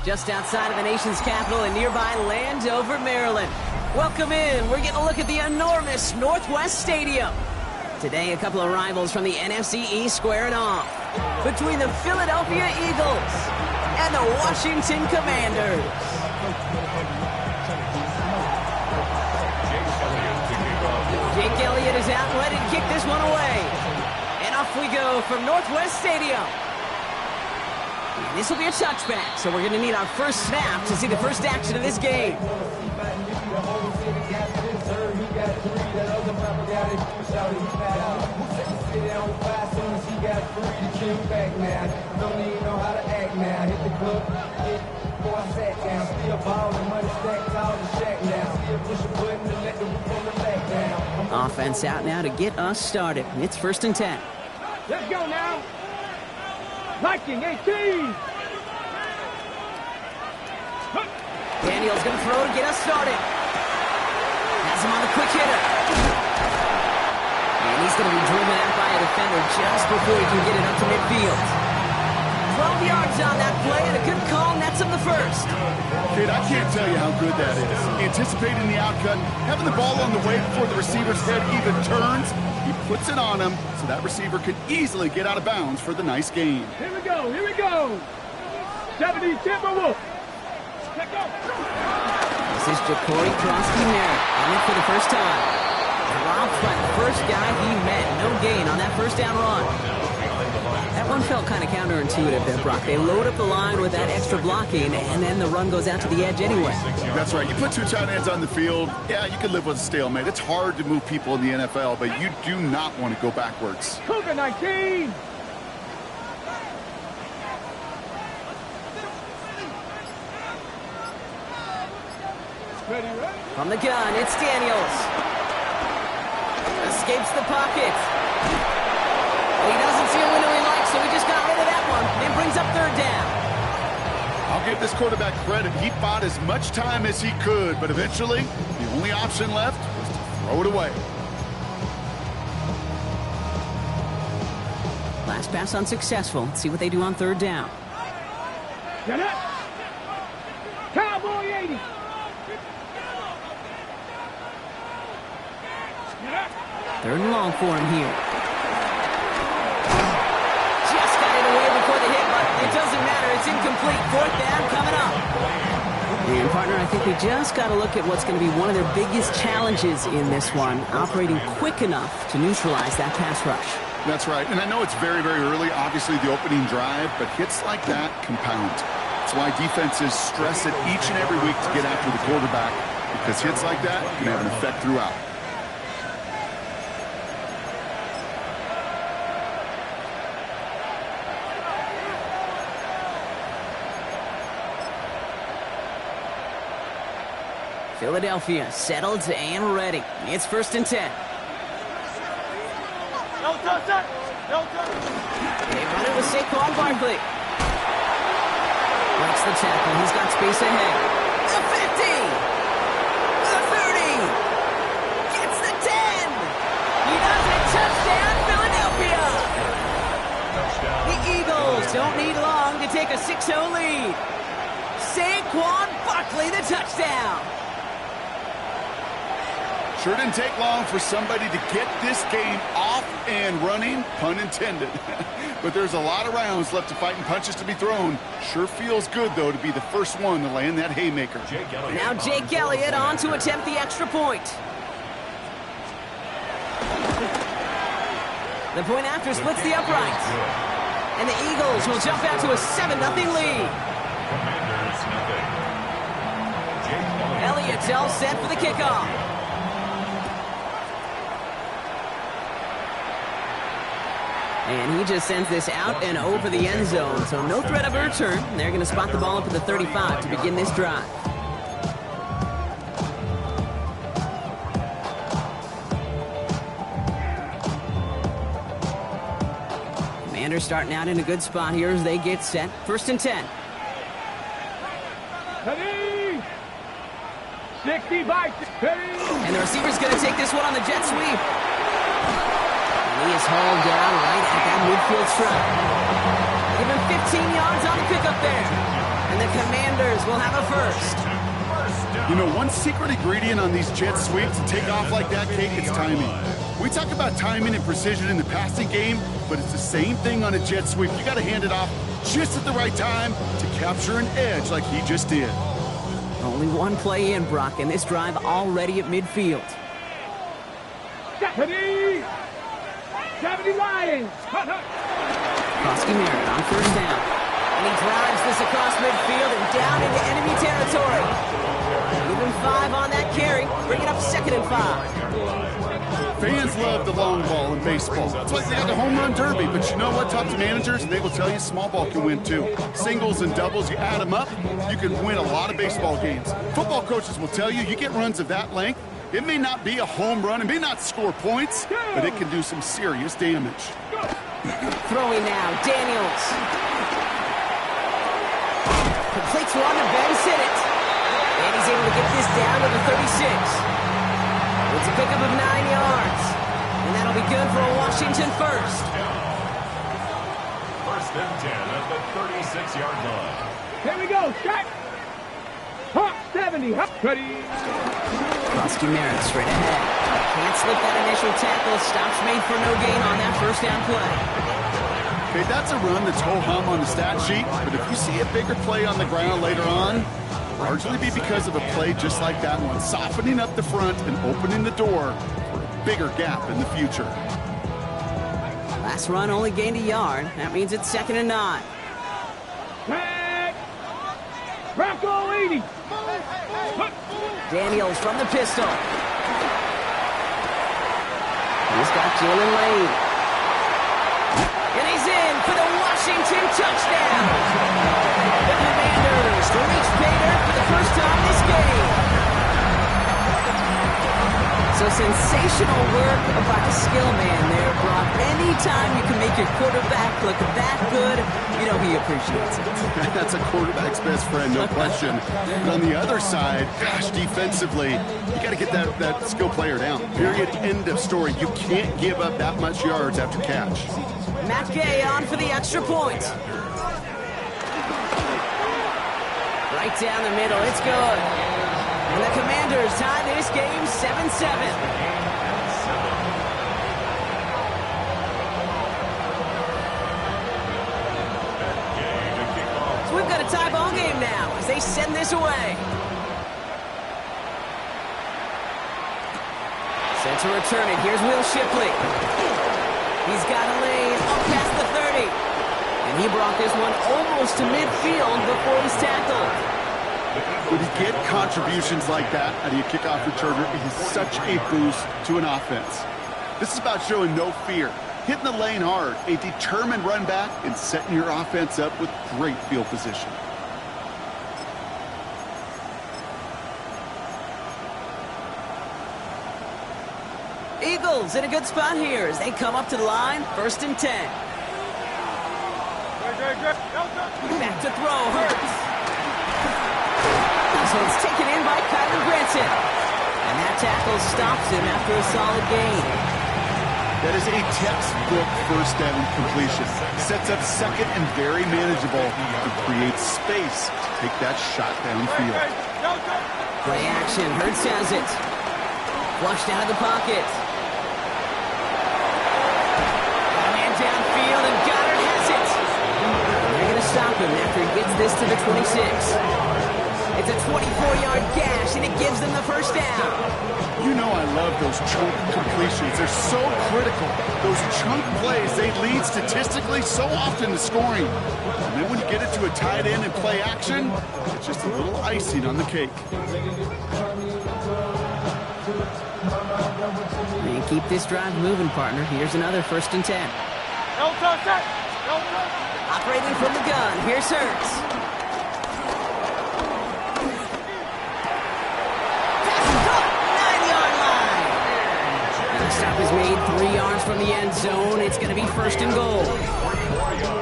just outside of the nation's capital in nearby Landover, Maryland. Welcome in. We're getting a look at the enormous Northwest Stadium. Today, a couple of rivals from the NFC East squaring off between the Philadelphia Eagles and the Washington Commanders. Jake Elliott is out and ready to kick this one away. And off we go from Northwest Stadium. And this will be a touchback, so we're going to need our first snap to see the first action of this game. Offense out now to get us started. It's 1st and 10. Let's go now. Viking 18. Daniel's going to throw to get us started. Has him on the quick hitter. And he's going to be driven out by a defender just before he can get it up to midfield. 12 yards on that play, and a good call nets him the first. Kid, I can't tell you how good that is. Anticipating the outcut, having the ball on the way before the receiver's head even turns, he puts it on him so that receiver can easily get out of bounds for the nice gain. Here we go, here we go. 70 Timberwolves. Let's go. This is Ja'Cory Krosky-Merritt on it for the first time. Dropped by the first guy he met. No gain on that first down run. That one felt kind of counterintuitive there, Brock. They load up the line with that extra blocking, and then the run goes out to the edge anyway. That's right. You put two tight ends on the field, yeah, you can live with a stalemate. It's hard to move people in the NFL, but you do not want to go backwards. Cougar 19. Ready, right? From the gun, it's Daniels. Escapes the pocket. He doesn't see a window he likes, so he just got rid of that one and brings up 3rd down. I'll give this quarterback credit. He bought as much time as he could, but eventually the only option left was to throw it away. Last pass unsuccessful. Let's see what they do on 3rd down. Get it. Cowboy 80. Get it. 3rd and long for him here. Just got it away before the hit, but it doesn't matter. It's incomplete. 4th down coming up. And, partner, I think we just got to look at what's going to be one of their biggest challenges in this one, operating quick enough to neutralize that pass rush. That's right. And I know it's very, very early, obviously, the opening drive, but hits like that compound. That's why defenses stress it each and every week to get after the quarterback, because hits like that can have an effect throughout. Philadelphia settled and ready. It's 1st and 10. No touch. No touch. They run it with Saquon Barkley. Breaks the tackle. He's got space ahead. The 50. The 30. Gets the 10. He does it. Touchdown, Philadelphia. The Eagles don't need long to take a 6-0 lead. Saquon Barkley, the touchdown. Sure didn't take long for somebody to get this game off and running, pun intended. But there's a lot of rounds left to fight and punches to be thrown. Sure feels good, though, to be the first one to land that haymaker. Now Jake Elliott on to attempt the extra point. The point after splits the uprights. And the Eagles will jump out to a 7-0 lead. Elliott's all set for the kickoff. And he just sends this out and over the end zone. So no threat of a return. They're going to spot the ball up at the 35 to begin this drive. Commanders starting out in a good spot here as they get set. 1st and 10. Ready. 60 by 30. And the receiver's going to take this one on the jet sweep. He is hauled down right at that midfield strike. Give him 15 yards on the pickup there. And the Commanders will have a first. You know, one secret ingredient on these jet sweeps to take off like that, Kate, it's timing. We talk about timing and precision in the passing game, but it's the same thing on a jet sweep. You got to hand it off just at the right time to capture an edge like he just did. Only one play in, Brock, and this drive already at midfield. 70 Lions! Krosky Merritt on first down. And he drives this across midfield and down into enemy territory. Even 5 on that carry, bringing up 2nd and 5. Fans love the long ball in baseball. It's like they got the home run derby, but you know what? Talk to managers, they will tell you small ball can win too. Singles and doubles, you add them up, you can win a lot of baseball games. Football coaches will tell you, you get runs of that length, it may not be a home run, it may not score points, but it can do some serious damage. Throwing now, Daniels. Completes one to Ben Sinnott. And he's able to get this down to the 36. It's a pickup of 9 yards. And that'll be good for a Washington first. First and 10 at the 36-yard line. Here we go, Scott. Hop 70, hop. Ready. Krosky Merritt straight ahead. Can't slip that initial tackle. Stops made for no gain on that first down play. Okay, that's a run that's ho-hum on the stat sheet, but if you see a bigger play on the ground later on, largely be because of a play just like that one, softening up the front and opening the door for a bigger gap in the future. Last run only gained a yard. That means it's 2nd and 9. Tag. Bronco 80. Daniels from the pistol. He's got Jalen Lane. And he's in for the Washington touchdown. The Commanders reach pay dirt for the first time this game. So sensational work by the skill man there, Brock. Anytime you can make your quarterback look that good, you know he appreciates it. That's a quarterback's best friend, no question. But on the other side, gosh, defensively, you got to get that skill player down. Period, end of story. You can't give up that much yards after catch. Matt Gay on for the extra point. Right down the middle, it's good. And the Commanders tie this game 7-7. So we've got a tie ball game now as they send this away. Set to return it. Here's Will Shipley. He's got a lane up past the 30. And he brought this one almost to midfield before he's tackled. When you get contributions like that out of your kickoff returner, it is such a boost to an offense. This is about showing no fear, hitting the lane hard, a determined run back, and setting your offense up with great field position. Eagles in a good spot here as they come up to the line, 1st and 10. Back to throw, Hurts. So it's taken in by Kyler Granson. And that tackle stops him after a solid gain. That is a textbook first down completion. Sets up 2nd and very manageable and creates space to take that shot downfield. Play action, Hurts has it. Flushed out of the pocket. Man downfield, and Goddard has it. They're going to stop him after he gets this to the 26. It's a 24-yard gash, and it gives them the first down. You know I love those chunk completions. They're so critical. Those chunk plays, they lead statistically so often to scoring. And then when you get it to a tight end and play action, it's just a little icing on the cake. And keep this drive moving, partner. Here's another 1st and 10. Operating from the gun, here's Hurts. Stop is made 3 yards from the end zone. It's going to be 1st and goal.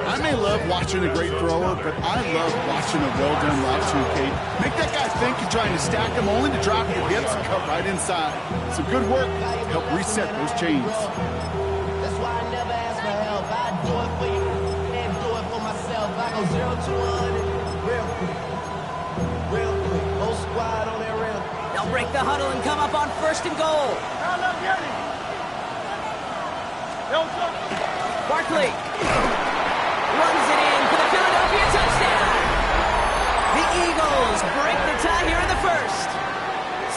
I may love watching a great thrower, but I love watching a well-done route too, Kate. Make that guy think you're trying to stack him only to drop your hips and cut right inside. Some good work to help reset those chains. That's why I never ask for help. I do it for you and do it for myself. I go 0 to 100 real quick. break the huddle and come up on 1st and goal. Barkley runs it in for the Philadelphia touchdown. The Eagles break the tie here in the 1st.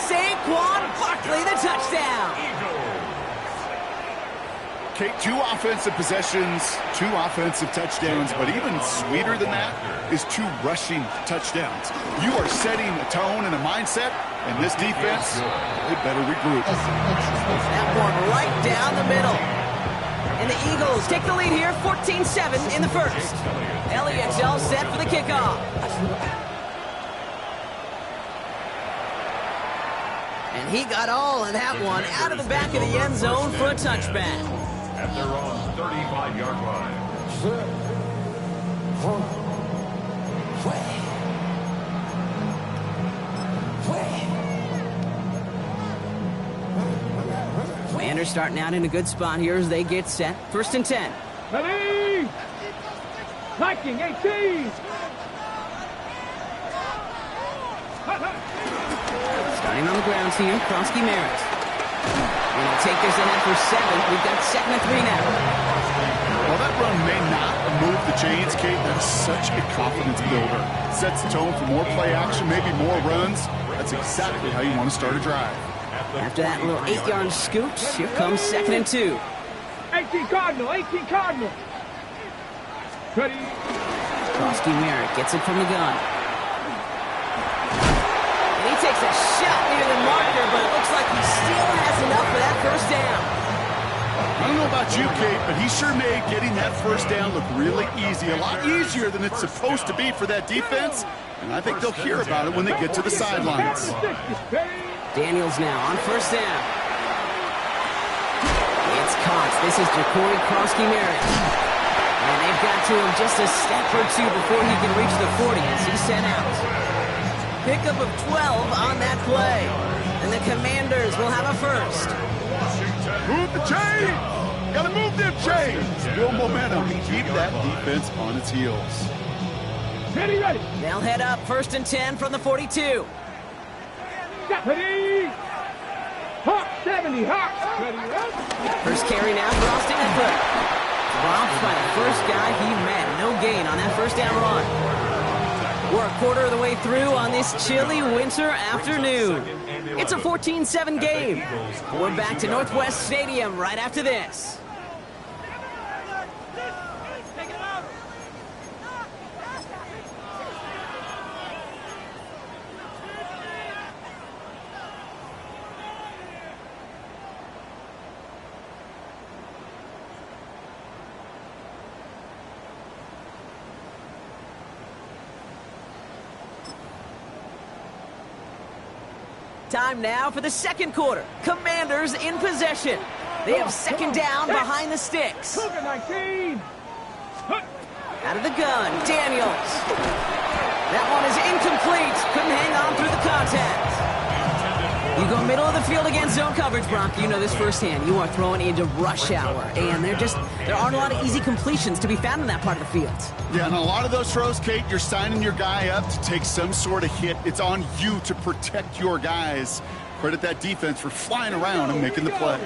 Saquon Barkley, the touchdown. Okay, 2 offensive possessions, 2 offensive touchdowns, but even sweeter than that is 2 rushing touchdowns. You are setting a tone and a mindset, and this defense, they better regroup. That one right down the middle. And the Eagles take the lead here, 14-7 in the 1st. Elliott's all set for the kickoff. And he got all of that one out of the back of the end zone for a touchback. At their own 35-yard line. Commanders starting out in a good spot here as they get set. 1st and 10. Ready? Viking 18. Starting on the grounds here, Krosky Merritt. And he'll take this ahead for 7. We've got 2nd and 3 now. Well, that run may not move the chains, Kate. That's such a confidence builder. Sets the tone for more play action, maybe more runs. That's exactly how you want to start a drive. After that little 8-yard scoot, here comes 2nd and 2. 18 Cardinal, 18 Cardinal. Ready? Krosky Merritt gets it from the gun. And he takes a shot near the marker, but it looks like he still has enough for that 1st down. I don't know about you, Kate, but he sure made getting that 1st down look really easy. A lot easier than it's supposed to be for that defense. And I think they'll hear about it when they get to the sidelines. Daniels now on 1st down. It's caught. This is Jacory Krosky Merritt. And they've got to him just a step or 2 before he can reach the 40 as he's sent out. Pickup of 12 on that play. And the Commanders will have a 1st. Move the chain! Gotta move them chains! Build momentum. Keep that defense on its heels. Ready, ready. They'll head up 1st and 10 from the 42. Ready. Hawk 70, Hawk. Ready, ready. First carry now for Austin Eckler. Dropped by the first guy he met. No gain on that 1st down run. We're a quarter of the way through on this chilly winter afternoon. It's a 14-7 game. We're back to Northwest Stadium right after this. Time now for the 2nd quarter. Commanders in possession. They have 2nd down behind the sticks. 19. Out of the gun, Daniels. That one is incomplete. Couldn't hang on through the contact. You go middle of the field against zone coverage, Brock. You know this firsthand. You are throwing into rush hour, and there aren't a lot of easy completions to be found in that part of the field. Yeah, and a lot of those throws, Kate, you're signing your guy up to take some sort of hit. It's on you to protect your guys. Credit that defense for flying around and making the play.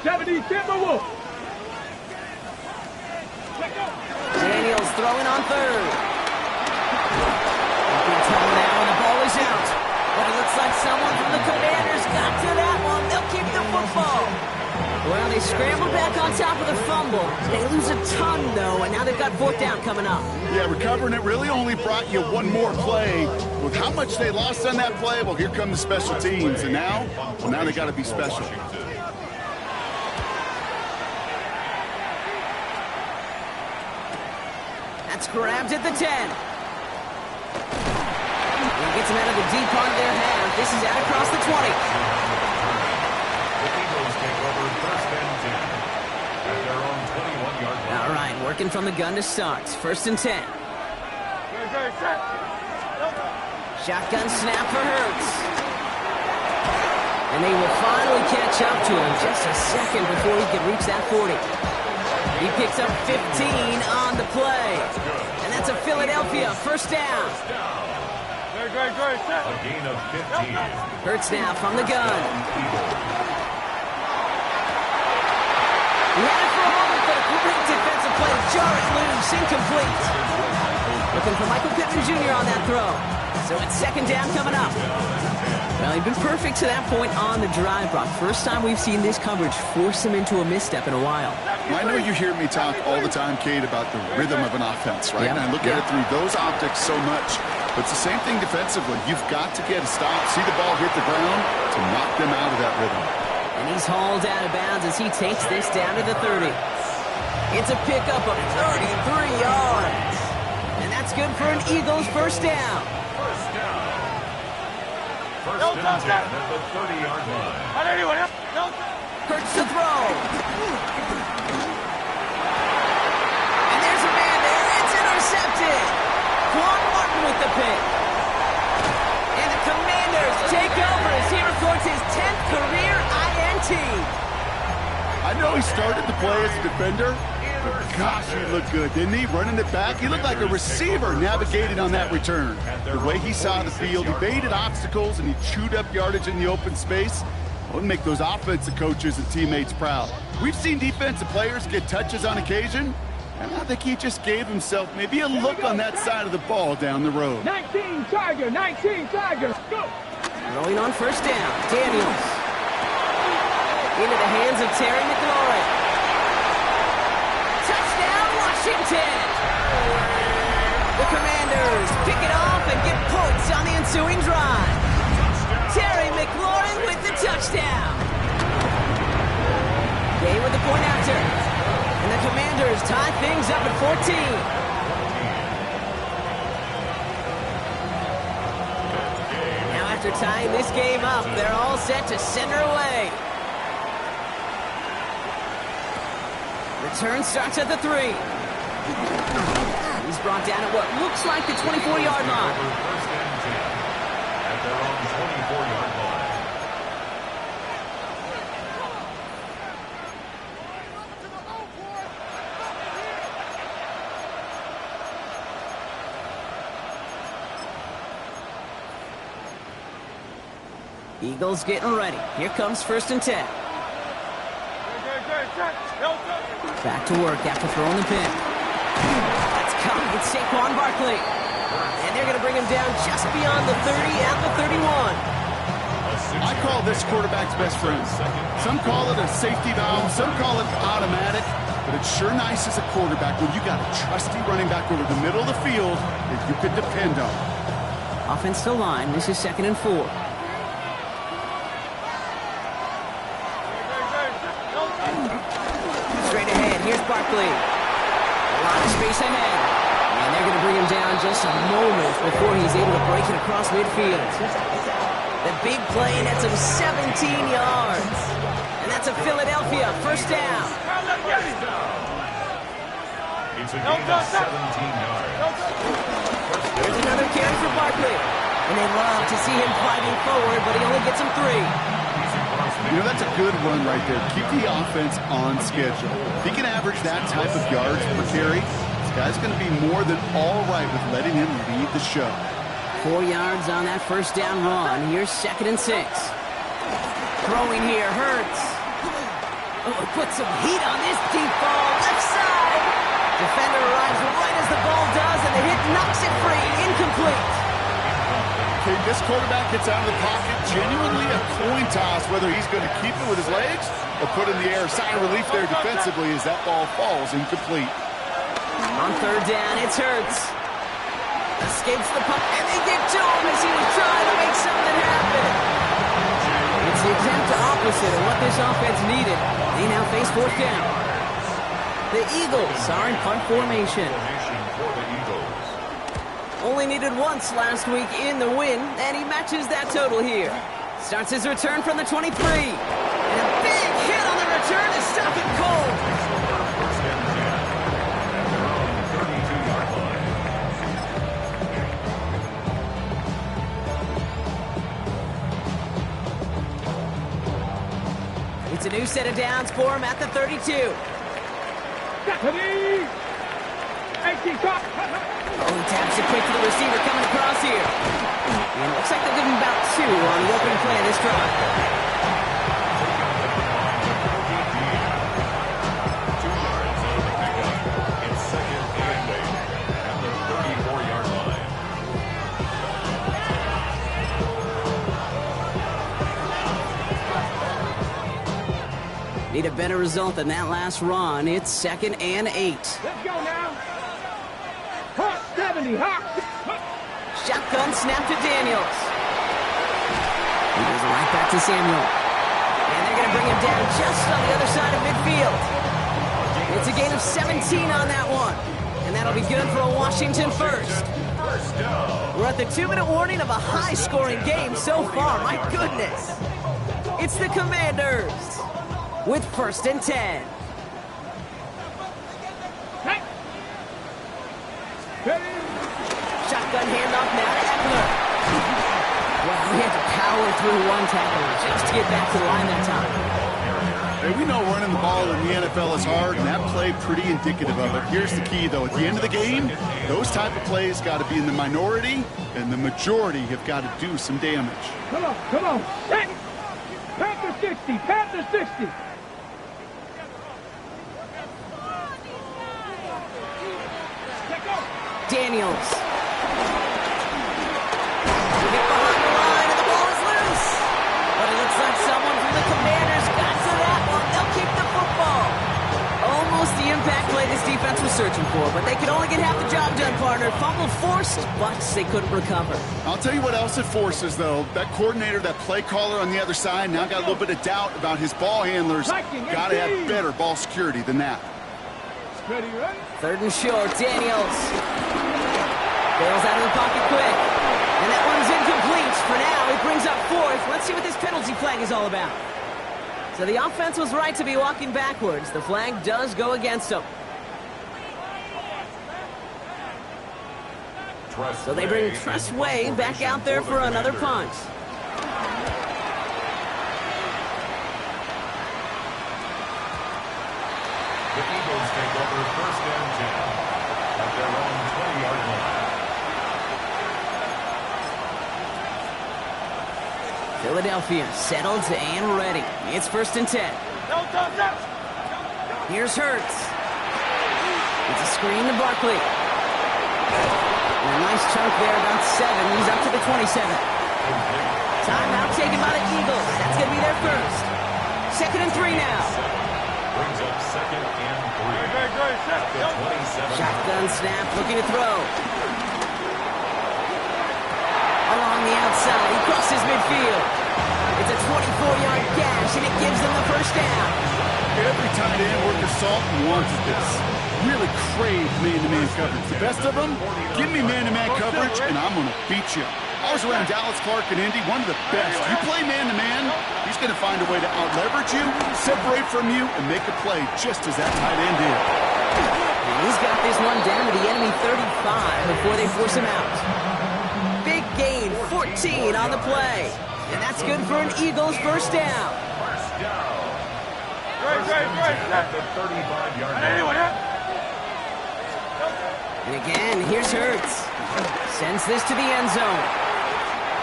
70 Timberwolves. Daniels throwing on 3rd. Good trouble now, and the ball is out. But it looks like someone from the Commanders got to that one. They'll keep the football. Well, they scrambled back on top of the fumble. They lose a ton, though, and now they've got 4th down coming up. Yeah, recovering it really only brought you one more play. With how much they lost on that play, well, here come the special teams. And now they got to be special. That's grabbed at the 10. Gets him out of the deep part of their half. This is out across the 20. The Eagles take over 1st and 10 at their own 21-yard line. All right, working from the gun to start. 1st and 10. Shotgun snap for Hurts. And they will finally catch up to him just a second before he can reach that 40. He picks up 15 on the play. And that's a Philadelphia 1st down. A gain of 15. Hurts now from the gun. He had it for a moment, but a great defensive play. Jar it loose, incomplete. Looking for Michael Pittman Jr. on that throw. So it's second down coming up. Well, he's been perfect to that point on the drive, Brock. First time we've seen this coverage force him into a misstep in a while. I know you hear me talk all the time, Kate, about the rhythm of an offense, right? Yeah. And I look at it through those optics so much. But it's the same thing defensively. You've got to get a stop, see the ball hit the ground to knock them out of that rhythm. And he's hauled out of bounds as he takes this down to the 30. It's a pickup of 33 yards. And that's good for an Eagles first down. First down. First and 10 at the 30-yard line. Hurts the throw. And there's a man there. It's intercepted. Quan Martin with the pick. And the Commanders take over as he records his 10th career INT. I know he started the play as a defender, but gosh, he looked good, didn't he? Running it back, he looked like a receiver navigating on that return. The way he saw the field, he baited obstacles, and he chewed up yardage in the open space. Wouldn't make those offensive coaches and teammates proud. We've seen defensive players get touches on occasion, and I think he just gave himself maybe a look on that side of the ball down the road. 19 Tiger, 19 Tiger, go! Rolling on first down, Daniels. Into the hands of Terry McLaurin. Touchdown, Washington! The Commanders pick it off and get points on the ensuing drive. Terry McLaurin with the touchdown. Gay with the point after. And the Commanders tie things up at 14. Now after tying this game up, they're all set to send her away. Return starts at the 3. He's brought down at what looks like the 24-yard line. First and 10 at their own 24-yard line. Eagles getting ready. Here comes first and 10. Back to work after throwing the pin. That's coming. It's Saquon Barkley. And they're going to bring him down just beyond the 30 at the 31. I call this quarterback's best friend. Some call it a safety valve, some call it automatic, but it's sure nice as a quarterback when you got a trusty running back over the middle of the field that you can depend on. Offensive line. This is 2nd and 4. Straight ahead. Here's Barkley. A lot of space ahead. And they're going to bring him down just a moment before he's able to break it across midfield. The big play nets him 17 yards. And that's a Philadelphia first down. It's a gain of 17 yards. There's another carry for Barkley. And they love to see him fighting forward, but he only gets him 3. You know, that's a good run right there. Keep the offense on schedule. If he can average that type of yards per carry, this guy's going to be more than all right with letting him lead the show. 4 yards on that first down run. Here's 2nd and 6. Throwing here hurts. Oh, put some heat on this deep ball. Left side. Defender arrives right as the ball does, and the hit knocks it free. Incomplete. Okay, this quarterback gets out of the pocket, genuinely a coin toss, whether he's going to keep it with his legs or put in the air. Sigh of relief there defensively as that ball falls incomplete. On third down, it's Hurts. Escapes the puck, and they get to him as he was trying to make something happen. It's the exact opposite of what this offense needed. They now face 4th down. The Eagles are in punt formation. For the Eagles. Only needed once last week in the win, and he matches that total here. Starts his return from the 23. And a big hit on the return to stop it cold. First and 10 at their own 32-yard line. It's a new set of downs for him at the 32. Stephanie! 18 top! Oh, he taps it quick to the receiver coming across here. on the opening play of this drive. Need a better result than that last run. It's 2nd and 8. Let's go now. Hot 70, hot. Shotgun snap to Daniels. He goes right back to Samuel. And they're going to bring him down just on the other side of midfield. It's a gain of 17 on that one. And that'll be good for a Washington first. We're at the 2-minute warning of a high-scoring game so far. My goodness. It's the Commanders with 1st and 10. Hey. Shotgun handoff now to Eckler. Well, he had to power through one tackle just to get back to the line that time. Hey, we know running the ball in the NFL is hard, and that play pretty indicative of it. Here's the key, though. At the end of the game, those type of plays got to be in the minority, and the majority have got to do some damage. Come on, come on. Hey. Panther 60, Panther 60. Daniels. Get behind the line and the ball is loose. But it looks like someone from the Commanders got to that one. They'll keep the football. Almost the impact play this defense was searching for, but they could only get half the job done, partner. Fumble forced, but they couldn't recover. I'll tell you what else it forces, though. That coordinator, that play caller on the other side, now got a little bit of doubt about his ball handlers. Got to have better ball security than that. Ready, ready? 3rd and short, Daniels. Bails out of the pocket quick. And that one's incomplete. For now, he brings up 4th. Let's see what this penalty flag is all about. So the offense was right to be walking backwards. The flag does go against them. So they bring Tress Way back out there for another punt. The Eagles take over 1st and 10 at their own 20-yard line. Philadelphia settled and ready. It's 1st and 10. Here's Hurts. It's a screen to Barkley. And a nice chunk there, about 7. He's up to the 27. Timeout taken by the Eagles. That's going to be their first. 2nd and 3 now. Brings up 2nd and 3. The 27. Shotgun snap, looking to throw. Along the outside, he crosses midfield. It's a 24-yard gash, and it gives them the first down. Every tight end worth their salt wanted this. Really crave man-to-man coverage. The best of them, give me man-to-man coverage, and I'm going to beat you. I was around Dallas Clark and Indy, one of the best. You play man-to-man, he's going to find a way to out-leverage you, separate from you, and make a play just as that tight end did. And he's got this one down to the enemy 35 before they force him out. Big gain, 14 on the play. And that's good for an Eagles first down. At the 35-yard line. And again, here's Hurts. Sends this to the end zone.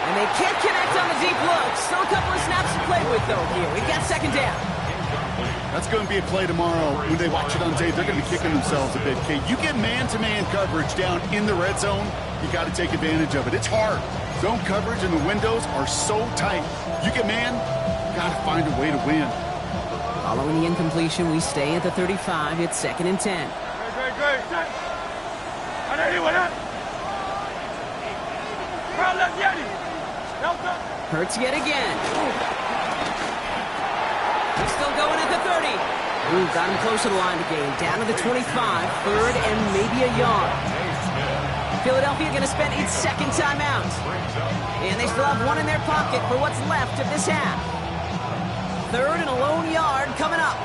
And they can't connect on the deep look. Still a couple of snaps to play with, though, here. We've got 2nd down. That's going to be a play tomorrow. When they watch it on tape, they're going to be kicking themselves a bit. Okay, you get man-to-man coverage down in the red zone, you got to take advantage of it. It's hard. Zone coverage and the windows are so tight. You get man, you got to find a way to win. Following the incompletion, we stay at the 35. It's 2nd and 10. Hurts yet again. He's still going at the 30. Ooh, got him close to the line to gain. Down to the 25. 3rd and maybe a yard. Philadelphia going to spend its 2nd timeout. And they still have one in their pocket for what's left of this half. 3rd and a lone yard coming up.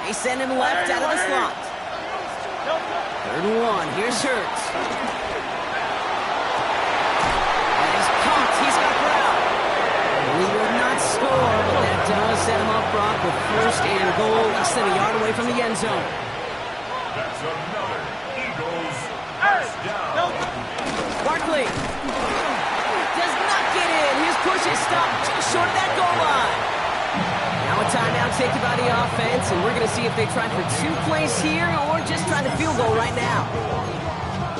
They send him left out of the slot. 3rd and 1. Here's Hurts. And he's pumped. He's got ground. He would not score, but that does set him up, Brock, with 1st and goal, less than a yard away from the end zone. That's another Eagles first down. Barkley. stop just short of that goal line. Now a timeout taken by the offense, and we're going to see if they try for 2 plays here or just try the field goal right now.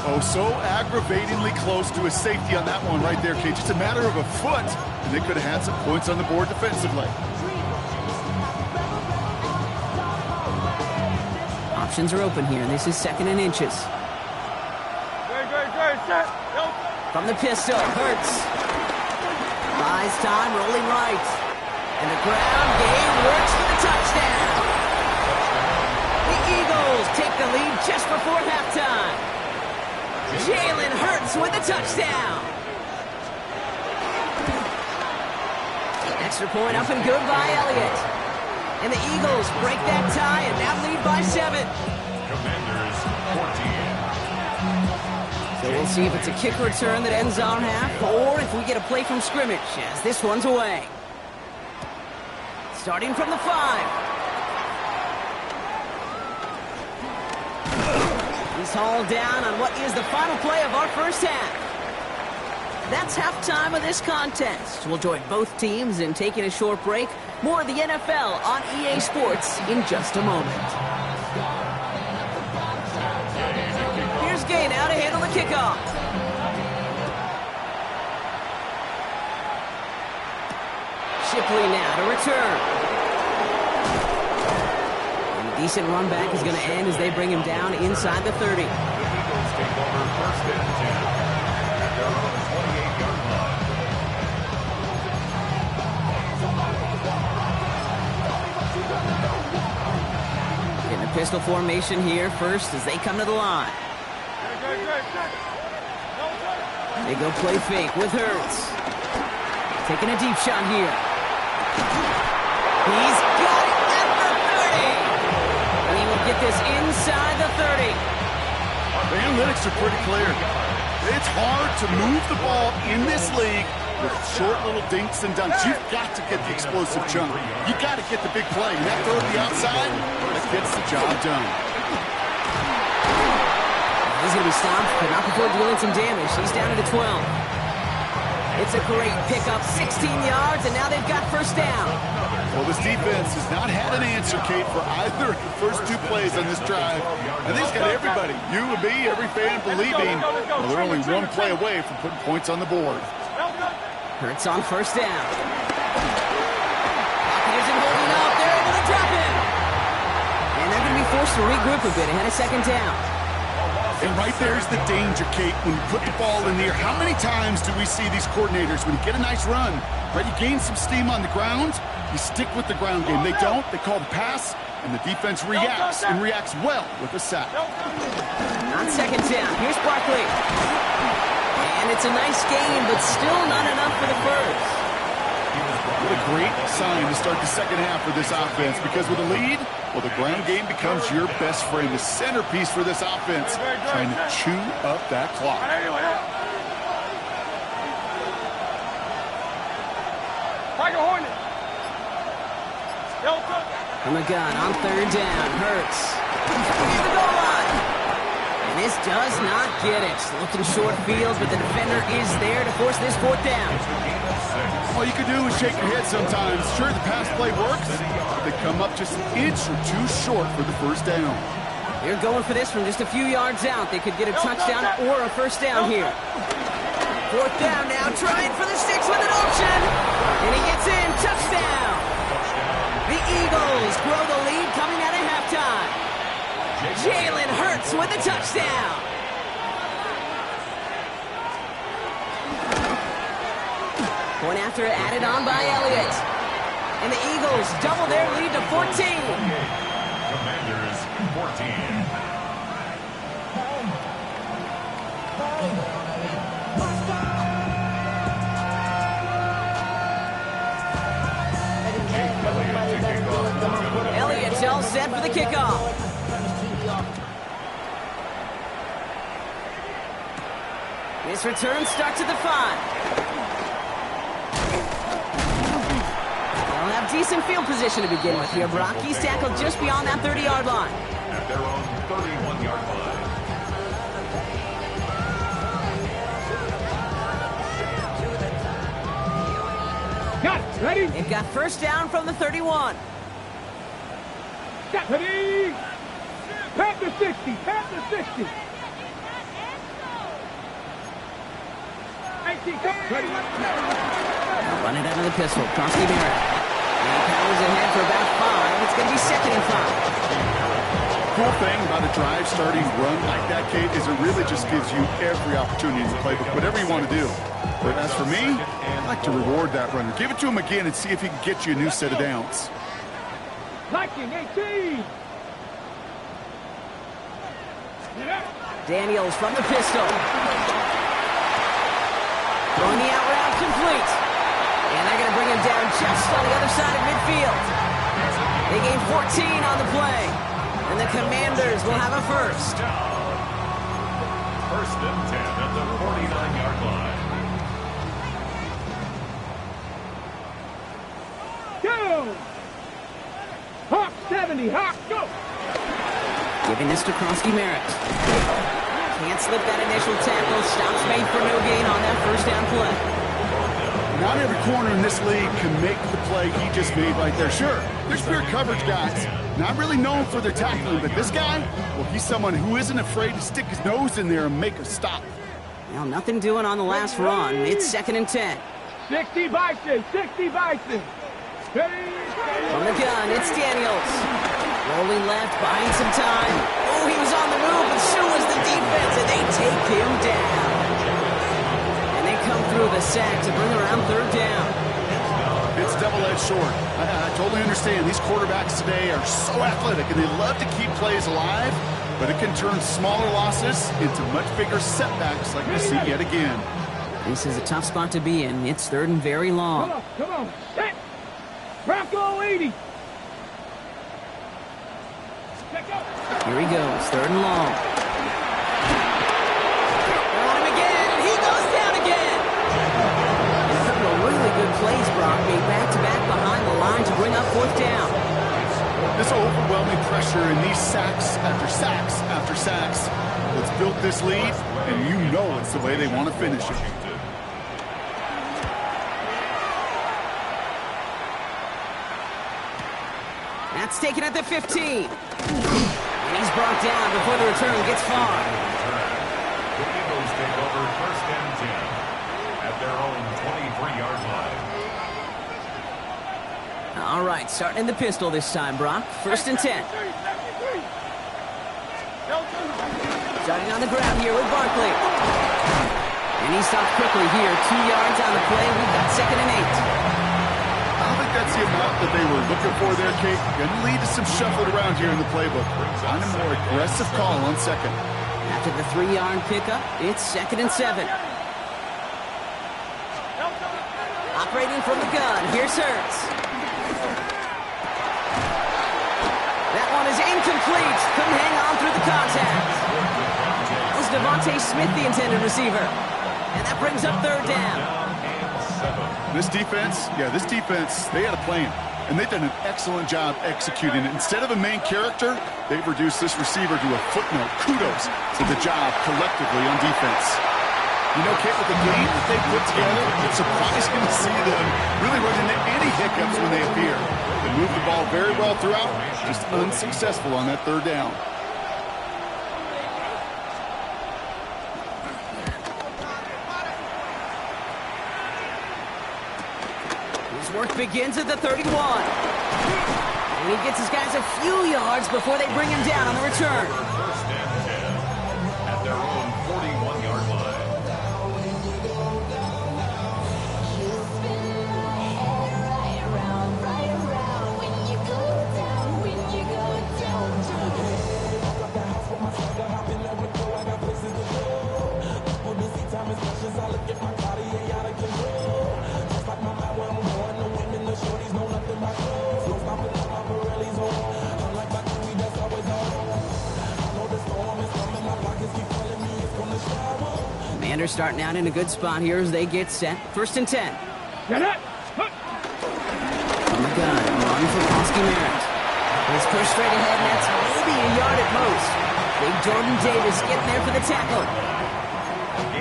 Oh, so aggravatingly close to a safety on that one right there, Kate. Just a matter of a foot, and they could have had some points on the board defensively. Options are open here, and this is 2nd and inches. From the pistol, Hurts. Buys time, rolling right. And the ground game works for the touchdown. The Eagles take the lead just before halftime. Jalen Hurts with a touchdown. Extra point up and good by Elliott. And the Eagles break that tie and now lead by 7. Commanders 14. So we'll see if it's a kick return that ends our half or if we get a play from scrimmage as this one's away. Starting from the 5. He's hauled down on what is the final play of our first half. That's halftime of this contest. We'll join both teams in taking a short break. More of the NFL on EA Sports in just a moment. Here's Gay now to handle the kickoff. Shipley now to return. And a decent run back is going to end as they bring him down inside the 30. Eagles take over 1st and 10 at their own 28-yard line. In the pistol formation here first as they come to the line. They go play fake with Hurts. Taking a deep shot here. He's got it at the 30. And he will get this inside the 30. The analytics are pretty clear. It's hard to move the ball in this league with short little dinks and dunks. You've got to get the explosive chunk. You've got to get the big play. And that throw to the outside, that gets the job done. He's going to be stopped, but not before dealing some damage. He's down to the 12. It's a great pickup, 16 yards, and now they've got first down. Well, this defense has not had an answer, Kate, for either of the first 2 plays on this drive. And they've got everybody, you and me, every fan believing, well, they're only 1 play away from putting points on the board. Hurts on first down. Pocket isn't holding up. They're able to drop him. And they're going to be forced to regroup a bit ahead of 2nd down. And right there's the danger, Kate, when you put the ball in the air. How many times do we see these coordinators, when you get a nice run, right, you gain some steam on the ground, you stick with the ground game. They don't. They call the pass, and the defense reacts, and reacts well with a sack. On 2nd down, here's Barkley. And it's a nice game, but still not enough for the first. What a great sign to start the 2nd half for this offense, because with a lead, well, the ground game becomes your best friend, the centerpiece for this offense, trying to chew up that clock. From the gun on 3rd down, Hurts. Here's the goal line. And this does not get it. Looking short field, but the defender is there to force this 4th down. All you can do is shake your head sometimes. Sure, the pass play works, but they come up just an inch or 2 short for the first down. They're going for this from just a few yards out. They could get a touchdown or a first down here. 4th down now, trying for the 6 with an option. And he gets in, touchdown. The Eagles grow the lead coming out of halftime. Jalen Hurts with a touchdown. Point after added on by Elliott. And the Eagles double their lead to 14. Commanders 14. Elliott's all set for the kickoff. This return starts at the 5. They'll have decent field position to begin with here. Brock, he's tackled just beyond that 30-yard line. At their own 31-yard line. Ready? They've got first down from the 31. Ready? Pat the 60. Pat the 60. 18. Ready? Run it out of the pistol. Kronsky Barrett. And he powers ahead for about 5. It's going to be 2nd and 5. Cool thing about a drive starting run like that, Kate, is it really just gives you every opportunity in the playbook, whatever you want to do. But as for me, I like to reward that runner. Give it to him again and see if he can get you a new set of downs. Liking 18. Daniels from the pistol. Throwing the out route complete. And they're going to bring him down just on the other side of midfield. They gain 14 on the play. And the Commanders will have a first. First and 10 at the 49-yard line. Go! Hawk 70. Hawk, go! Giving this to Kronsky Barrett. Can't slip that initial tackle. Stops made for no gain on that first down play. Not every corner in this league can make the play he just made right there. Sure, there's pure coverage guys, not really known for their tackling, but this guy, well, he's someone who isn't afraid to stick his nose in there and make a stop. Well, nothing doing on the last run. It's 2nd and 10. 60 Bison. 60 Bison. From the gun, it's Daniels. Rolling left, buying some time. Oh, he was on the move, but so was the defense, and they take him down. And they come through the sack to bring around 3rd down. It's double-edged sword. I totally understand. These quarterbacks today are so athletic, and they love to keep plays alive, but it can turn smaller losses into much bigger setbacks like we see yet again. This is a tough spot to be in. It's 3rd and very long. Come on. Set. Bronco 80. Here he goes, 3rd and long. On him again, and he goes down again. And a couple of really good plays, Brock, made back-to-back behind the line to bring up 4th down. This overwhelming pressure and these sacks after sacks after sacks has built this lead, and you know it's the way they want to finish it. That's taken at the 15. And he's brought down before the return gets far. The Eagles take over first and 10 at their own 23-yard line. All right, starting in the pistol this time, Brock. 1st and 10. Starting on the ground here with Barkley. And he stops quickly here. 2 yards on the play. We've got 2nd and 8. I don't think that's the amount that they were looking for there, Kate. Going to lead to some shuffling around here in the playbook. Find a more aggressive call on 2nd. After the 3-yard pickup, it's 2nd and 7. Operating from the gun, here's Hurts. That one is incomplete. Couldn't hang on through the contact. That was Devontae Smith, the intended receiver. And that brings up 3rd down. This defense, they had a plan, and they've done an excellent job executing it. Instead of a main character, they've reduced this receiver to a footnote. Kudos to the job collectively on defense. You know, Kate, with the game that they put together, it's surprising to see them really run into any hiccups when they appear. They move the ball very well throughout, just unsuccessful on that 3rd down. Work begins at the 31. And he gets his guys a few yards before they bring him down on the return. First and 10 at their own 41-yard line. Commanders starting out in a good spot here as they get set. 1st and 10. Get it. From the gun, run for Kronsky Barrett. He's pushed straight ahead, and that's maybe a yard at most. Big Jordan Davis getting there for the tackle.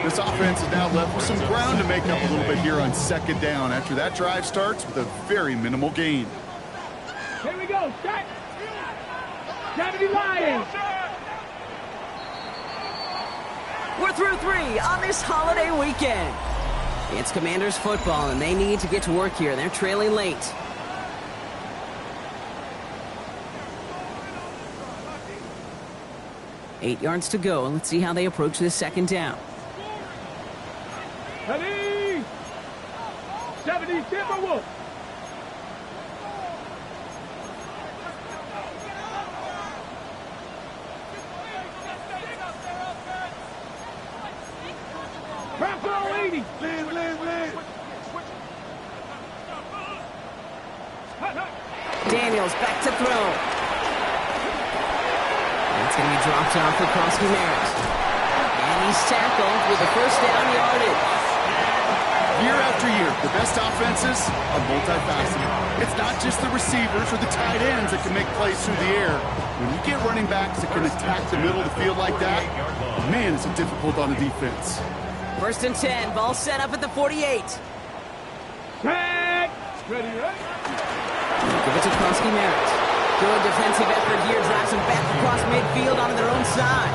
This offense is now left with some ground to make up a little bit here on second down after that drive starts with a very minimal gain. Here we go. Set. 70 Lions. We're through 3 on this holiday weekend. It's Commanders football, and they need to get to work here. They're trailing late. Eight yards to go. Let's see how they approach this second down. Ready? 70 Timberwolves. Purple 80. Daniels back to throw. It's going to be dropped off for Krosky Merritt. And he's tackled with the first down yardage. Year after year, the best offenses are multifaceted. It's not just the receivers or the tight ends that can make plays through the air. When you get running backs that can attack the middle of the field like that, man, is it difficult on the defense. First and 10, ball set up at the 48. Tag. Ready, right? Give it to Krosky Merritt. Good defensive effort here, drives them back across midfield onto their own side.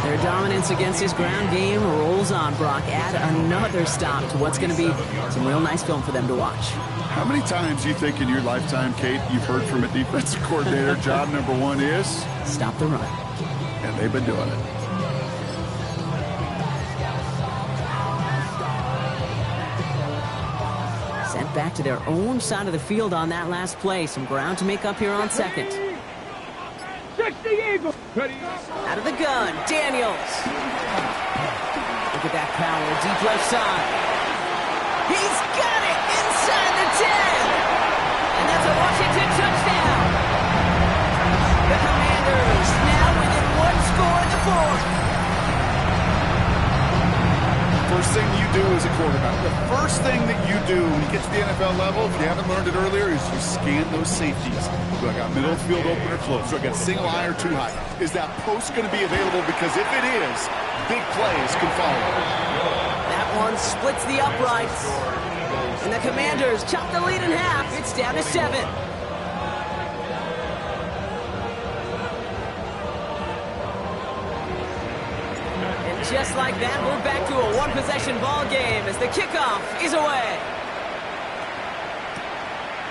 Their dominance against this ground game rolls on, Brock. Add another stop to what's going to be some real nice film for them to watch. How many times do you think in your lifetime, Kate, you've heard from a defensive coordinator, job number 1 is? Stop the run. And they've been doing it. Sent back to their own side of the field on that last play. Some ground to make up here on second. 60 Eagles. Ready? Out of the gun, Daniels. Look at that power, deep left side. He's got it inside the 10. And that's a Washington touchdown. The Commanders now within 1 score in the 4th. First thing you do as a quarterback, the first thing that you do when you get to the NFL level, if you haven't learned it earlier, is you scan those safeties. Do I got middle of the field open or close? Do I got single high or too high? Is that post going to be available? Because if it is, big plays can follow. That one splits the uprights. And the Commanders chop the lead in half. It's down to 7. Just like that, we're back to a 1-possession ball game as the kickoff is away.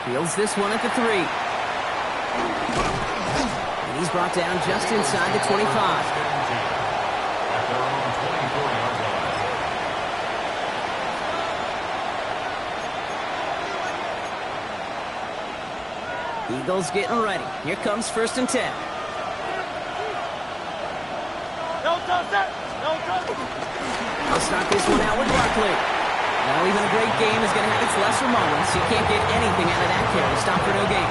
Fields this one at the 3. And he's brought down just inside the 25. Eagles getting ready. Here comes first and 10. I'll start this one out with Barkley. Now, even a great game is going to have its lesser moments. You can't get anything out of that carry. Stop for no gain.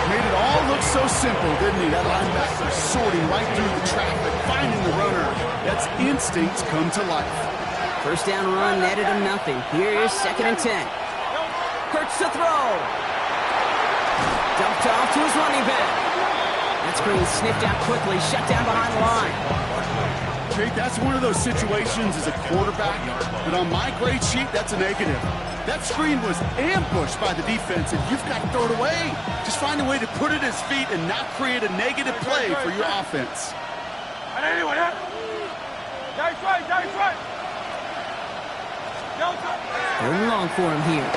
Made it all look so simple, didn't he? That linebacker sorting right through the traffic, finding the runner. That's instincts come to life. First down run netted him nothing. Here's second and 10. Hurts to throw. Dumped off to his running back. That screen sniffed out quickly, shut down behind the line. Jake, that's one of those situations as a quarterback that on my grade sheet, that's a negative. That screen was ambushed by the defense, and you've got to throw it away. Just find a way to put it at his feet and not create a negative play for your offense. Third and long for him here.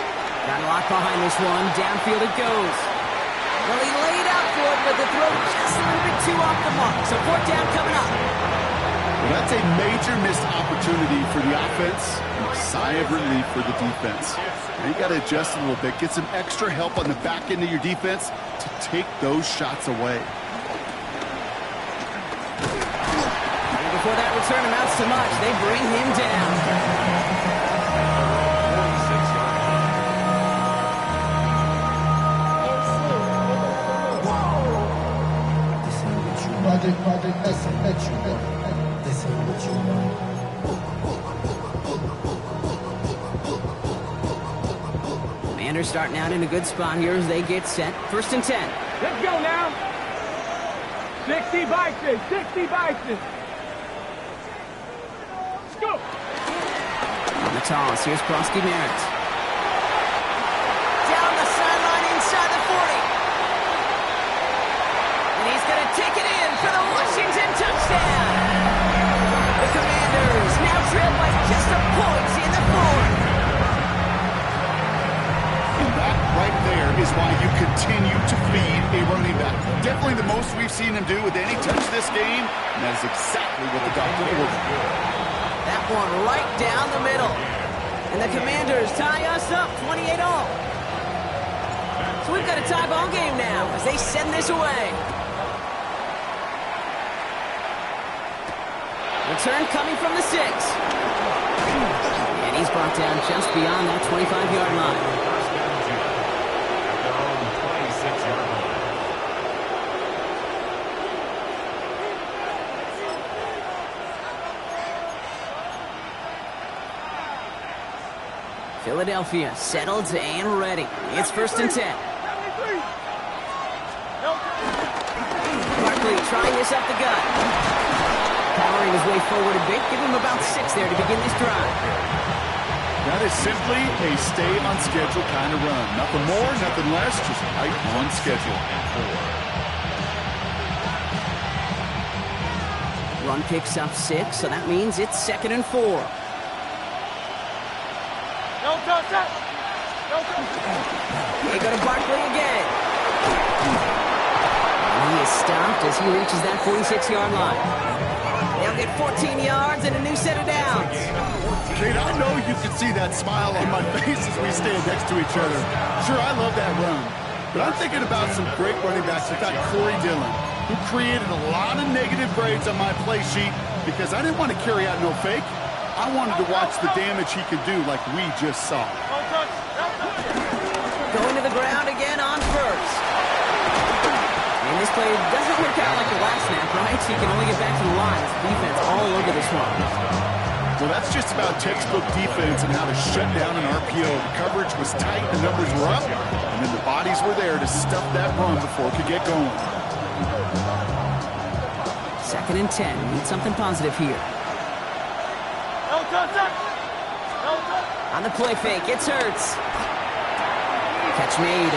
Got a lot behind this one. Downfield it goes. Well, he laid out for it, but the throw just a little bit too off the mark. So 4th down coming up. Well, that's a major missed opportunity for the offense and a sigh of relief for the defense. Now you got to adjust a little bit, get some extra help on the back end of your defense to take those shots away. And before that return amounts to much, they bring him down. Project S, this ain't what you want. Commanders starting out in a good spot here as they get set. First and 10. Let's go now. 60 Bison, 60 Bison. toss. Here's Prosky Merritt. Down the sideline inside the 40. And he's going to take it in for the Washington touchdown. The Commanders now trail by just a point in the fourth. And that right there is why you continue to feed a running back. Definitely the most we've seen him do with any touch this game, and that is exactly what the doctor ordered. That one right down the middle. And the Commanders tie us up 28-all. So we've got a tie ball game now as they send this away. Return coming from the 6. And he's brought down just beyond that 25-yard line. First down, at their own 26-yard line. Philadelphia settled and ready. It's 1st and 10. Barkley trying this up the gut. Powering his way forward a bit. Give him about 6 there to begin this drive. That is simply a stay on schedule kind of run. Nothing more, nothing less, just right on schedule. Run picks up 6, so that means it's 2nd and 4. They go to Barkley again. And he is stopped as he reaches that 46-yard line. They'll get 14 yards and a new set of downs. Kate, I know you can see that smile on my face as we stand next to each other. Sure, I love that run. But I'm thinking about some great running backs like that Corey Dillon, who created a lot of negative grades on my play sheet because I didn't want to carry out no fake. I wanted to watch the damage he could do like we just saw. Going to the ground again on first. And this play doesn't work out like the last snap, right? So you can only get back to the line. It's defense all over this one. Well, that's just about textbook defense and how to shut down an RPO. The coverage was tight, the numbers were up, and then the bodies were there to stuff that run before it could get going. 2nd and 10. Need something positive here. On the play fake, it's Hurts. Catch made.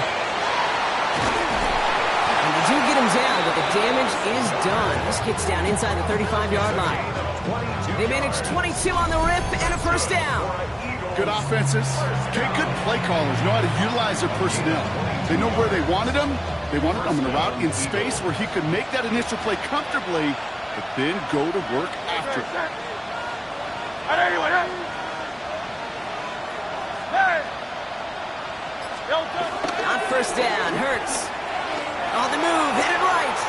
And they do get him down, but the damage is done. This gets down inside the 35-yard line. They managed 22 on the rip and a first down. Good offenses. Good play callers know how to utilize their personnel. They know where they wanted him. They wanted him in a route in space where he could make that initial play comfortably, but then go to work after it. On first down, Hurts. On the move, headed right.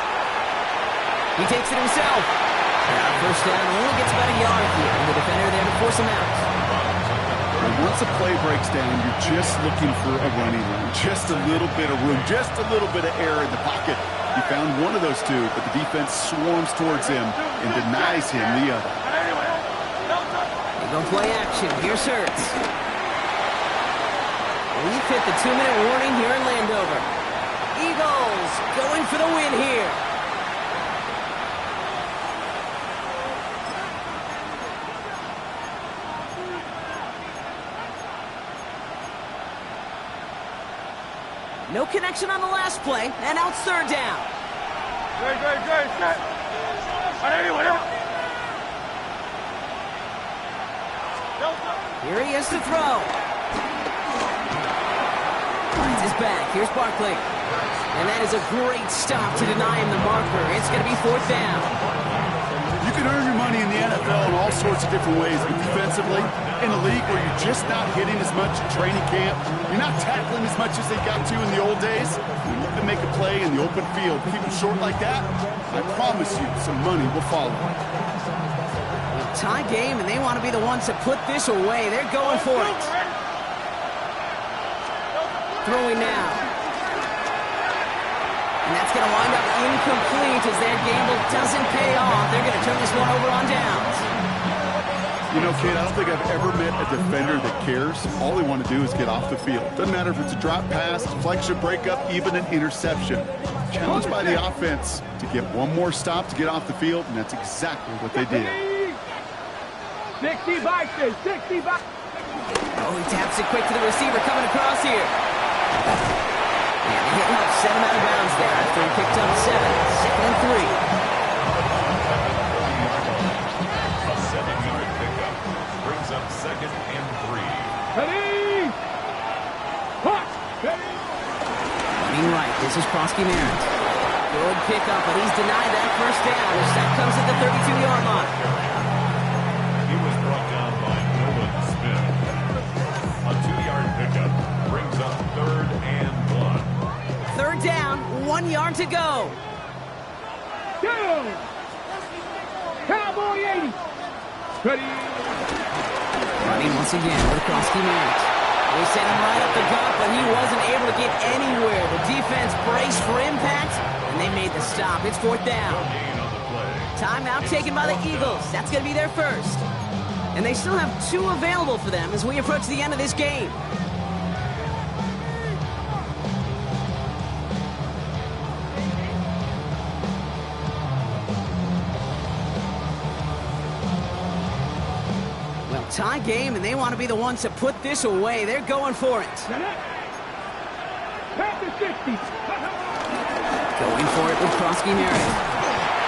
He takes it himself. Now first down, only gets about a yard here. And the defender there to force him out. And once a play breaks down, you're just looking for a running room. Just a little bit of room, just a little bit of air in the pocket. He found one of those two, but the defense swarms towards him and denies him the other. They go play action. Here's Hurts. We've hit the 2-minute warning here in Landover. Eagles going for the win here. No connection on the last play, and now it's 3rd down. Here he is to throw. Finds his back. Here's Barkley. And that is a great stop to deny him the marker. It's going to be 4th down. You can earn your money in the NFL in all sorts of different ways, but defensively, in a league where you're just not hitting as much at training camp, you're not tackling as much as they got to in the old days, you need to make a play in the open field. Keep it short like that, I promise you some money will follow. Tie game, and they want to be the ones to put this away. They're going for it. Throwing now. And that's going to wind up incomplete as that gamble doesn't pay off. They're going to turn this one over on downs. You know, kid, I don't think I've ever met a defender that cares. All they want to do is get off the field. Doesn't matter if it's a drop pass, deflection, breakup, even an interception. Challenged by the offense to get one more stop to get off the field, and that's exactly what they did. 60 back there, 60 back. Oh, he taps it quick to the receiver coming across here. And the hit helps set him out of bounds there after he picked up 7. 2nd and 3. A 7-yard pickup brings up 2nd and 3. Ready? Hot. Ready? Running right, this is Prosky Merritt. Good pickup, but he's denied that first down. His sack comes at the 32-yard line. He was brought down by Nolan Smith. A 2-yard pickup brings up 3rd and 1. 3rd down, 1 yard to go. Go! Cowboy 80. Ready? Running once again with Prosky Merritt. They sent him right up the gut, but he wasn't able to get anywhere. The defense braced for impact, and they made the stop. It's 4th down. Gain on the play. Timeout taken by the Eagles. That's going to be their first. And they still have 2 available for them as we approach the end of this game. Well, tie game, and they want to be the ones to put this away. They're going for it. Pass the 60. Going for it with Prosky Merritt.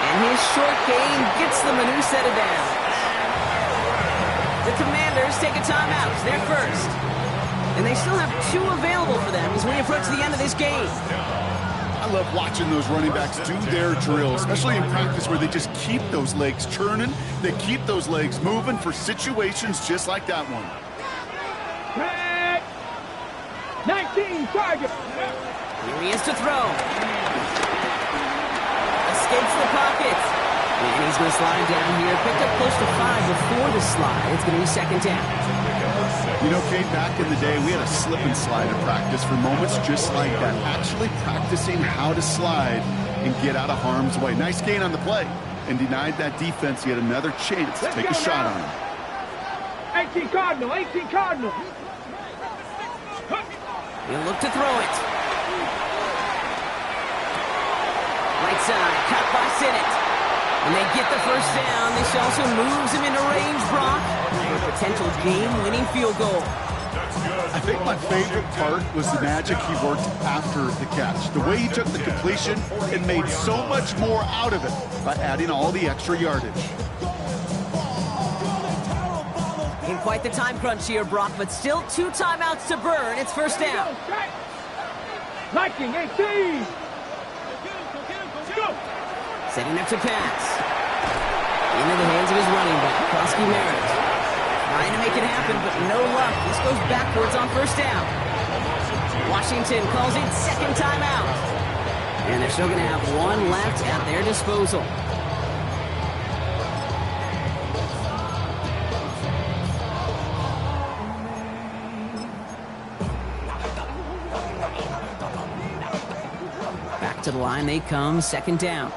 And his short game gets them a new set of downs. The Commanders take a timeout. They're first. And they still have 2 available for them as we approach the end of this game. I love watching those running backs do their drill, especially in practice where they just keep those legs churning. They keep those legs moving for situations just like that one. Tag. 19 target. Here he is to throw. Escapes the pocket. And he's going to slide down here. Picked up close to 5 before the slide. It's going to be 2nd down. You know, Kate, back in the day, we had a slip and slide in practice for moments just like that. Actually practicing how to slide and get out of harm's way. Nice gain on the play. And denied that defense yet another chance to take a shot on him. 18 Cardinal. 18 Cardinal. He'll look to throw it. Right side, cut by Sinnott. And they get the first down. This also moves him into range, Brock, for a potential game-winning field goal. I think my favorite part was the magic he worked after the catch. The way he took the completion and made so much more out of it by adding all the extra yardage. In quite the time crunch here, Brock, but still 2 timeouts to burn. It's first down. Liking 18. Go. Setting up to pass. Into the hands of his running back, Prosky Merritt. Trying to make it happen, but no luck. This goes backwards on first down. Washington calls it 2nd timeout. And they're still going to have 1 left at their disposal. Back to the line they come, 2nd down.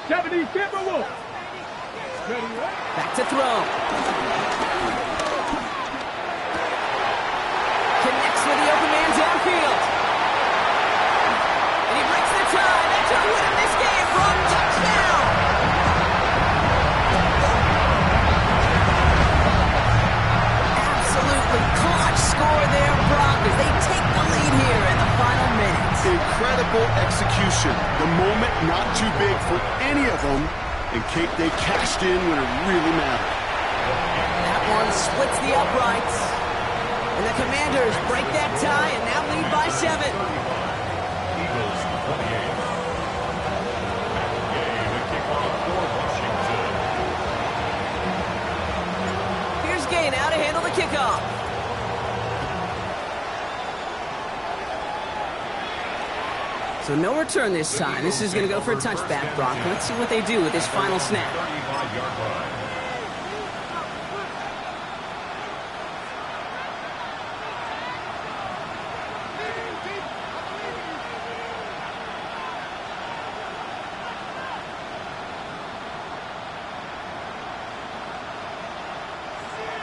70 Timberwolves. Ready, right? Back to throw. Connects with the open man downfield. And he breaks the tie. That's going to win him this game. Brock, touchdown. Absolutely clutch score there, Brock, as they take the lead here in the final minutes. Incredible execution. The moment not too big for any of them. And Kate, they cashed in when it really mattered. That one splits the uprights. And the Commanders break that tie and now lead by 7. Eagles 28. Gay, the kickoff for Washington. Here's Gay now to handle the kickoff. So no return this time. This is going to go for a touchback, Brock. Let's see what they do with this final snap. 35-yard line.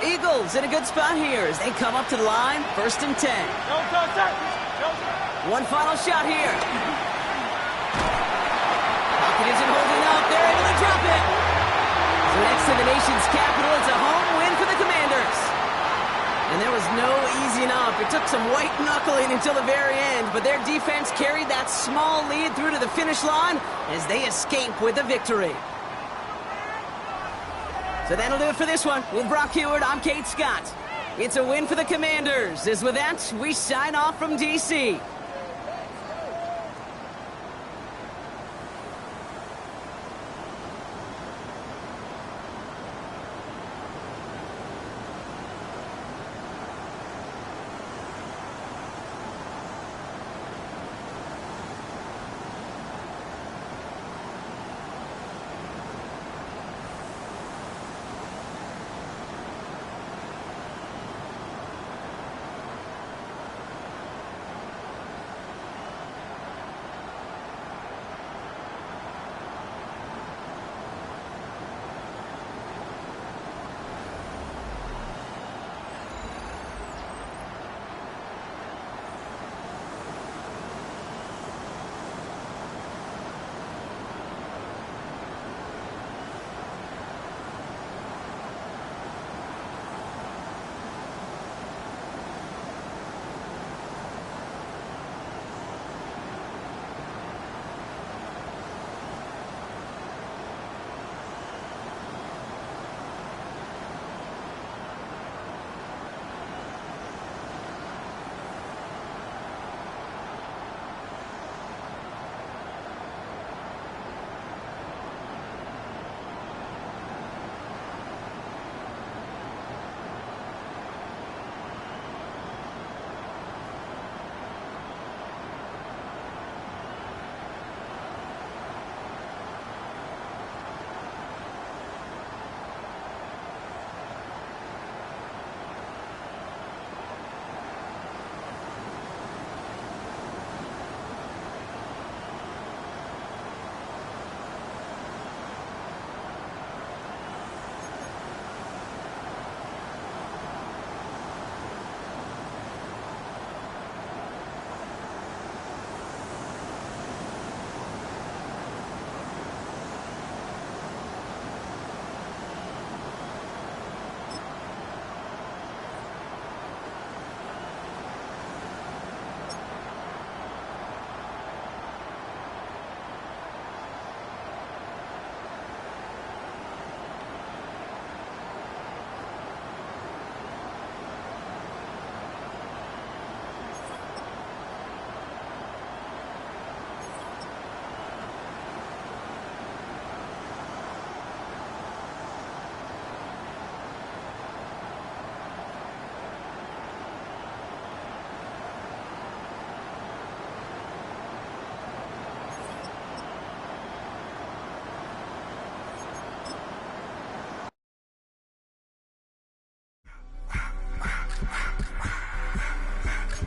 Eagles in a good spot here as they come up to the line. 1st and 10. One final shot here. Pocket isn't holding up. They're able to drop it. So next to the nation's capital. It's a home win for the Commanders. And there was no easing up. It took some white knuckling until the very end, but their defense carried that small lead through to the finish line as they escape with the victory. So that'll do it for this one. With Brock Huard, I'm Kate Scott. It's a win for the Commanders. As with that, we sign off from D.C.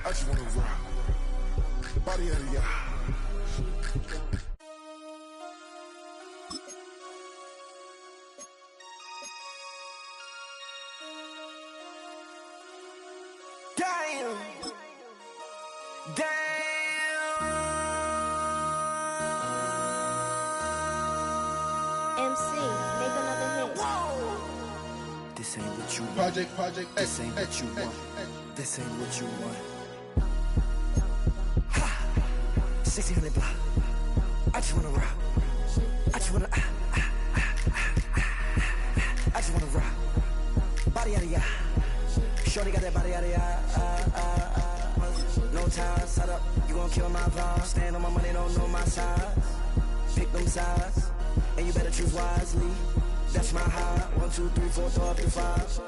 I just wanna rock. Body out of y'all. Damn. MC, make another hit. This ain't what you want. Project This ain't what you want. This ain't what you want. 1600 block. I just wanna rock. I just wanna. I just wanna rock. Body out of ya. Shorty got that body out of ya. No time, set up. You gon' kill my vibe. Stand on my money, don't know my size. Pick them sides, and you better choose wisely. That's my high. 1, 2, 3, 4, throw up to 5.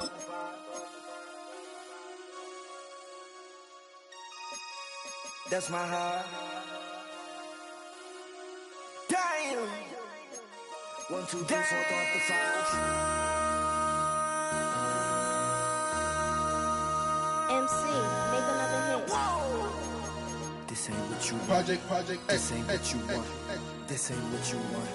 That's my high. Damn. 1, 2, 3, 4, throw up to 5. MC, make another hit. This ain't what you want. Project This ain't what you want. This ain't what you want.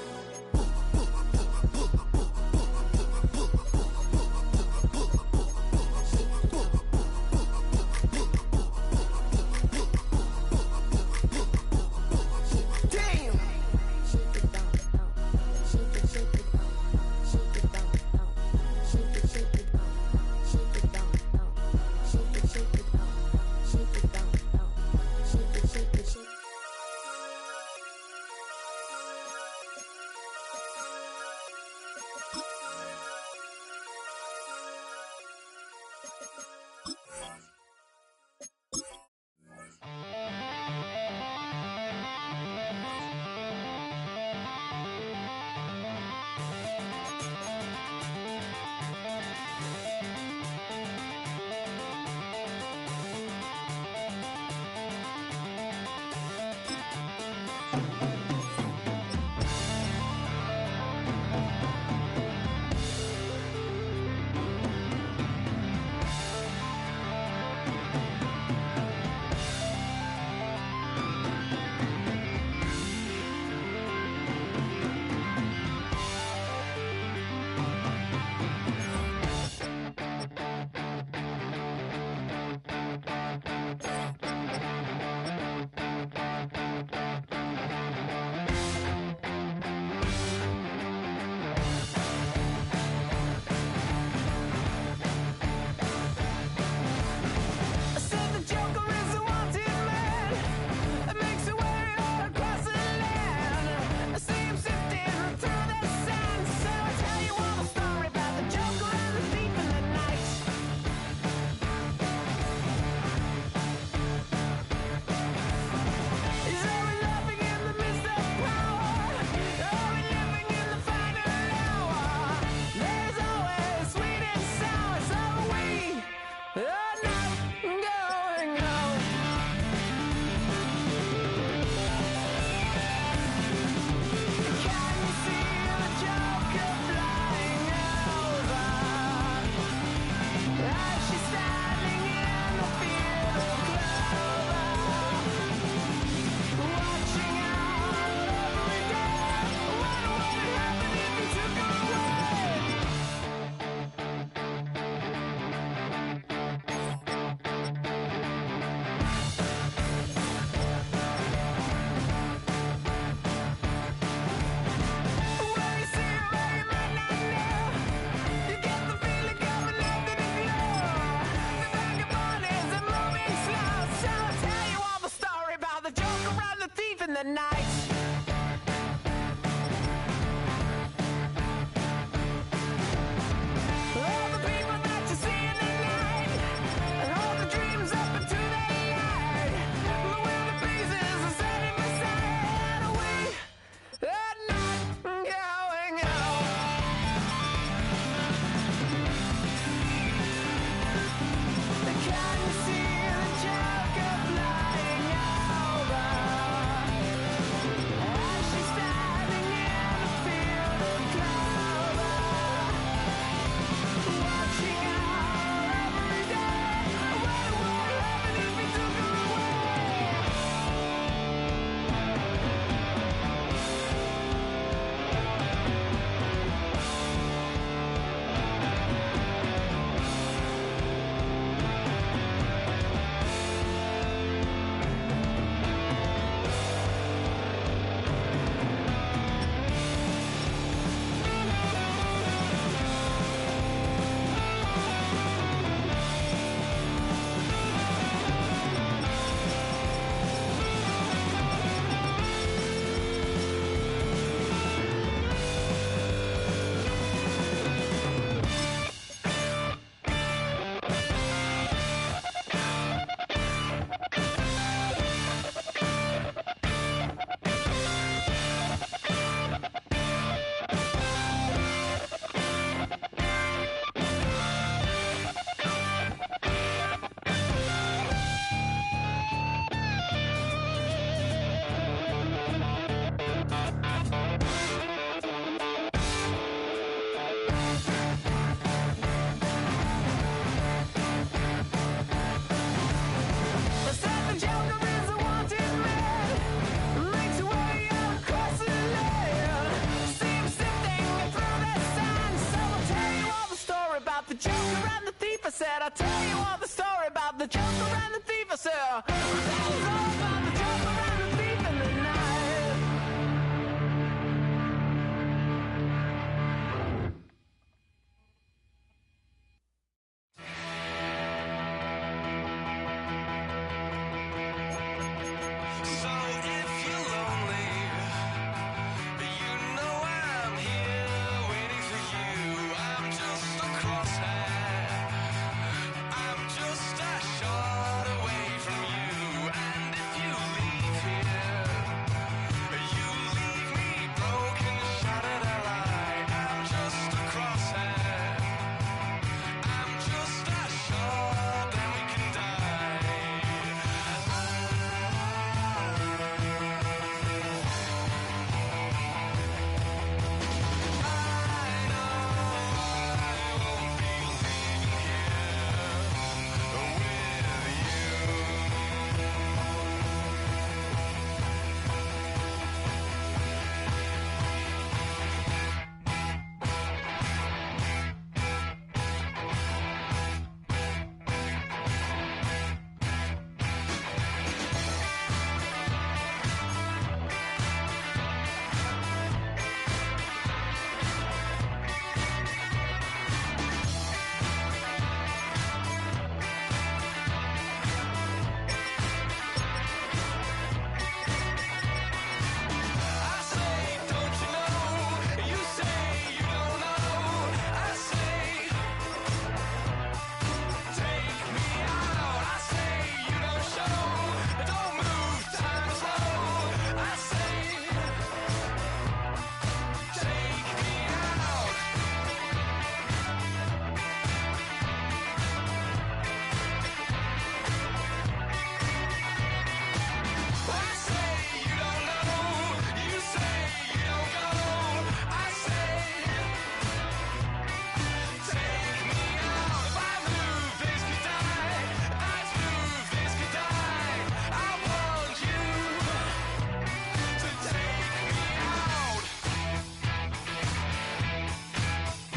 said, I'll tell you all the story about the Joker and the thief. I said, that was all about